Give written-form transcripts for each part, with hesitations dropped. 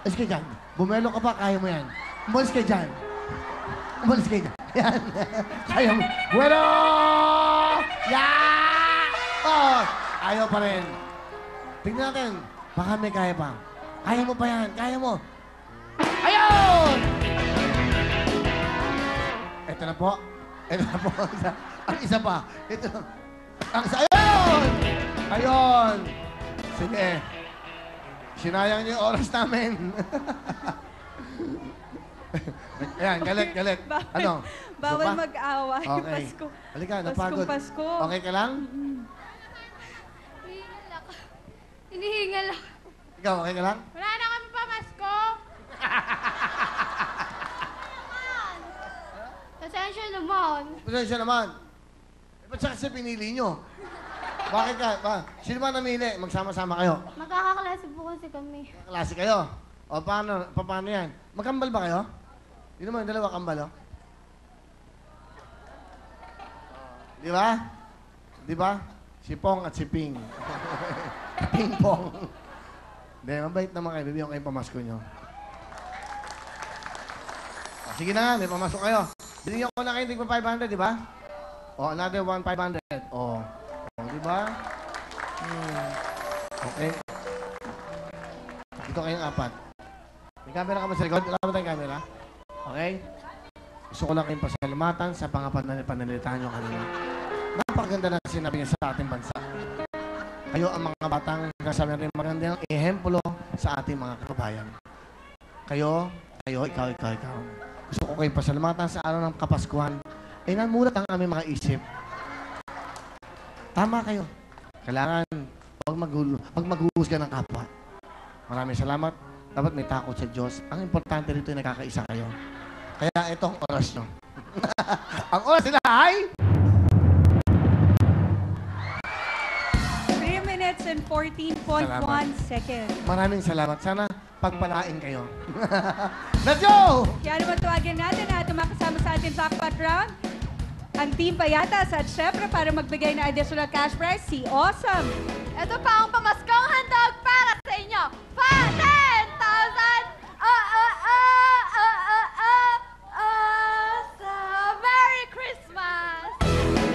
Alis ka dyan. Bumelo ka pa, kaya mo yan. Umalis ka dyan. Umalis ka dyan. Yan. Kaya mo. Bueno! Yeah! Oh, ayaw pa rin. Tingnan natin. Baka may kaya pa. Kaya mo pa yan. Kaya mo. Ayun! Ito na po. Ito na po. Ang isa pa. Ito na. Ang isa. Ayun! Ayun! Sige. Sinayang niyo yung oras namin. Ayan, galit, galit. Ano? Bawal mag-away. Okay. Pasko. Halika, napagod. Pasko. Okay ka lang? Hinihingal ako. Hinihingal ako. Ikaw, okay ka lang? Wala na kami pamasko. Pasensya naman. Pasensya naman. Ba't siya kasi pinili nyo? Bakit ka? Sino ba namili? Magsama-sama kayo. Magkakaklase po kasi kami. Klase kayo. O paano yan? Magkambal ba kayo? Yun naman, dalawa kambal, oh. Di ba? Di ba? Si Pong at si Ping. Ping-pong. Hindi, mabait naman kayo. Bibigyan ko kayong pamasko nyo. O, sige na, may pamasko kayo. Binigyan ko na kayo tigpa 500, di ba? O, another 1,500. O, di ba? Okay. Dito kayong apat. May camera ka ba sa likod? Wala ba tayong camera? Okay? Gusto ko lang kayong pasalamatan sa pananalitahan nyo kanina. Napakaganda na sinabi niya sa ating bansa. Kayo ang mga batang kasabi natin magandang ehemplo sa ating mga kababayan. Kayo, ikaw. Gusto ko kayong pasalamatan sa araw ng Kapaskuhan. Ay namulat ang aming mga isip. Tama kayo. Kailangan pag maghuhusga ng kapwa. Maraming salamat. Dapat may takot sa Diyos. Ang importante rito ay nakakaisa kayo. Kaya ito ang oras nyo. Ang oras nila ay... 3 minutes and 14.1 seconds. Maraming salamat. Sana pagpalain kayo. Let's go! Kaya naman tuwagin natin na tumakasama sa ating jackpot round. Ang Team Payatas at syempre para magbigay na additional cash prize, si Awesome. Ito pa ang pamaskong handog para sa inyo. 10,000! Merry Christmas!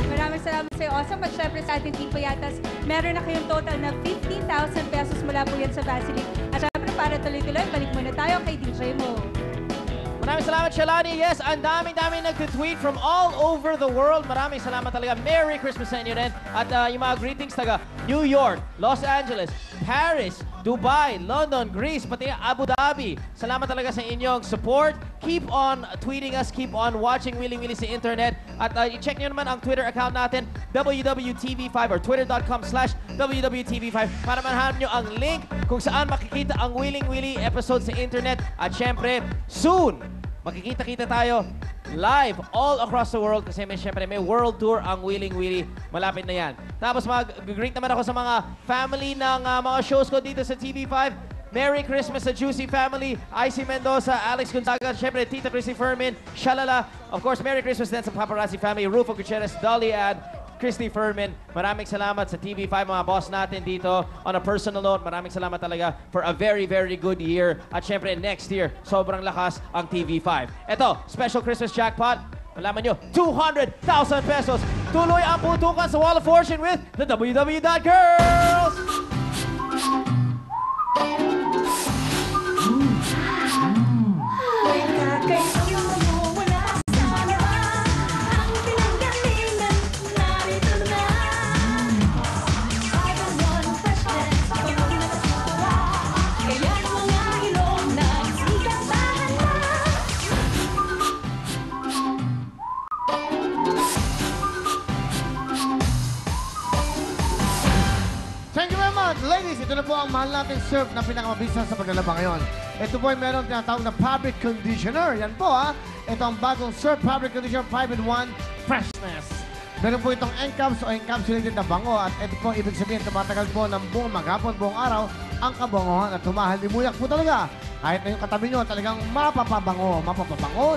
Maraming salamat sa iyo, Awesome. At syempre sa ating Team Payatas, meron na kayong total na 15,000 pesos mula po yan sa Vaseline. At syempre para tuloy-tuloy, balik muna tayo kay DJ Mo. Maraming salamat, Shalani. Yes, ang daming nag-tweet from all over the world. Maraming salamat talaga. Merry Christmas sa inyo rin. At yung mga greetings taga New York, Los Angeles, Paris, Dubai, London, Greece, pati Abu Dhabi. Salamat talaga sa inyong support. Keep on tweeting us. Keep on watching Willing Willy sa internet. At i-check nyo naman ang Twitter account natin, WWTV5 or twitter.com/WWTV5 para mahanap nyo ang link kung saan makikita ang Willing Willy episode sa internet. At syempre, soon, makikita-kita tayo live all across the world kasi syempre may world tour ang Willing Willy. Malapit na yan. Tapos mag-greet naman ako sa mga family ng mga shows ko dito sa TV5. Merry Christmas sa Juicy Family, Icy Mendoza, Alex Gonzaga, syempre Tita Chrissy Fermin, Shalala. Of course, Merry Christmas din sa Paparazzi Family, Rufo Gutierrez, Dolly Ad, Christy Fermin. Maraming salamat sa TV5, mga boss natin dito. On a personal note, maraming salamat talaga for a very, very good year. At syempre, next year, sobrang lakas ang TV5. Ito, special Christmas jackpot. Malaman nyo, 200,000 pesos. Tuloy ang putukan sa Wall of Fortune with the WW.Girls! Ladies, ito na po ang mahal nating surf na pinakamabisa sa paglalaba ngayon. Ito po ay meron tinatawag na fabric conditioner. Yan po ha. Ito ang bagong surf fabric conditioner 5-in-1 freshness. Meron po itong encapsulated o encapsulated na bango at ito po ibig sabihin tumatagal po ng buong maghapon, buong araw ang kabangohan at humahalimuyak po talaga. Kahit na yung katabi nyo, talagang mapapabango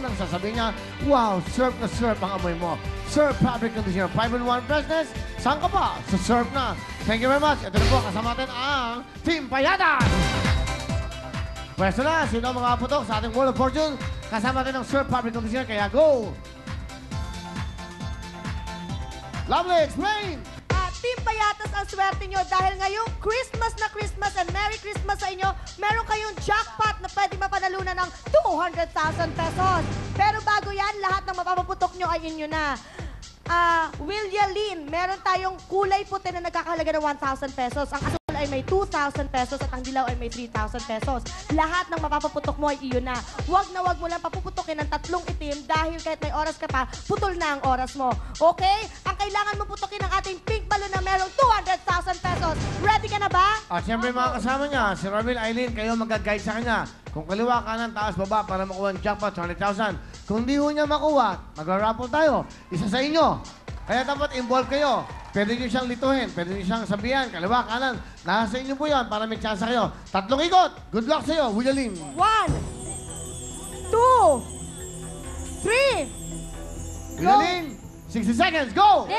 nang sasabihin niya, wow, surf na surf ang amoy mo. Surf fabric conditioner 5-in-1 freshness. Saan ka pa? Sa surf na. Thank you very much. Ito na po, kasama natin ang Team Payatas! Pwesto na, sino ang mga putok sa ating World of Fortune? Kasama natin ang Sir Fabric Conditioner, kaya go! Lovely, explain! Team Payatas ang swerte nyo dahil ngayong Christmas na Christmas and Merry Christmas sa inyo, meron kayong jackpot na pwede mapanalunan ng 200,000 pesos. Pero bago yan, lahat ng mapapaputok nyo ay inyo na. Willialyn, meron tayong kulay puti na nagkakahalaga ng 1,000 pesos. Ang asul ay may 2,000 pesos at ang dilaw ay may 3,000 pesos. Lahat ng mapapaputok mo ay iyon na. Huwag mo lang papuputokin ng 3 itim dahil kahit may oras ka pa, putol na ang oras mo. Okay? Ang kailangan mo putokin ng ating pink balloon na merong 200,000 pesos. Ready ka na ba? At siyempre mga kasama niya, si Ramil, Aileen, kayo mag-guide sa kanya. Kung kaliwa, kanan, taas, baba para makuha ang jackpot, 200,000. Kung di ho niya makuha, magra-raffle tayo. Isa sa inyo. Kaya dapat involve kayo. Pwede niyo siyang lituhin, pwede niyo siyang sabihan, kaliwa, kanan. Nasa inyo po yan para may chance kayo. 3 ikot. Good luck sa iyo, Willialyn. 1, 2, 3. Willialyn, 60 seconds, go!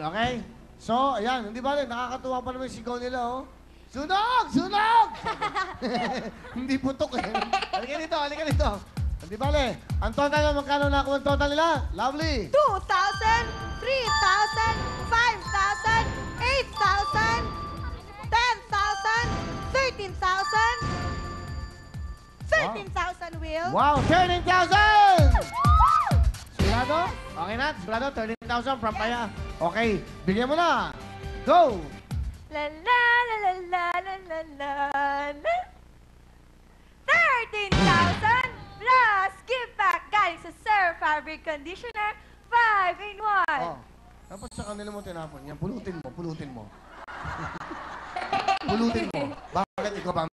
Okay? So, ayan, hindi ba rin? Nakakatuwa pa naman yung sigaw nila, oh. Sunog! Sunog! Hindi putok eh. Halika dito, halika dito. Hindi ba rin? Ang total na magkano na ang total nila? Lovely! 2,000, 3,000, 5,000, 8,000, 10,000, 13,000, 13,000, Will. Wow, 13,000! Sigurado? Okay na? Sigurado? 13,000 from Paya. Okay, bigyan mo na. Go! La la la la la la la la la. 13,000 plus give back galing sa Sir Fabric Conditioner 5-in-1. Oh, dapat sa kanila mo tinapon yan. Pulutin mo, pulutin mo. Pulutin mo. Bakit ikaw ba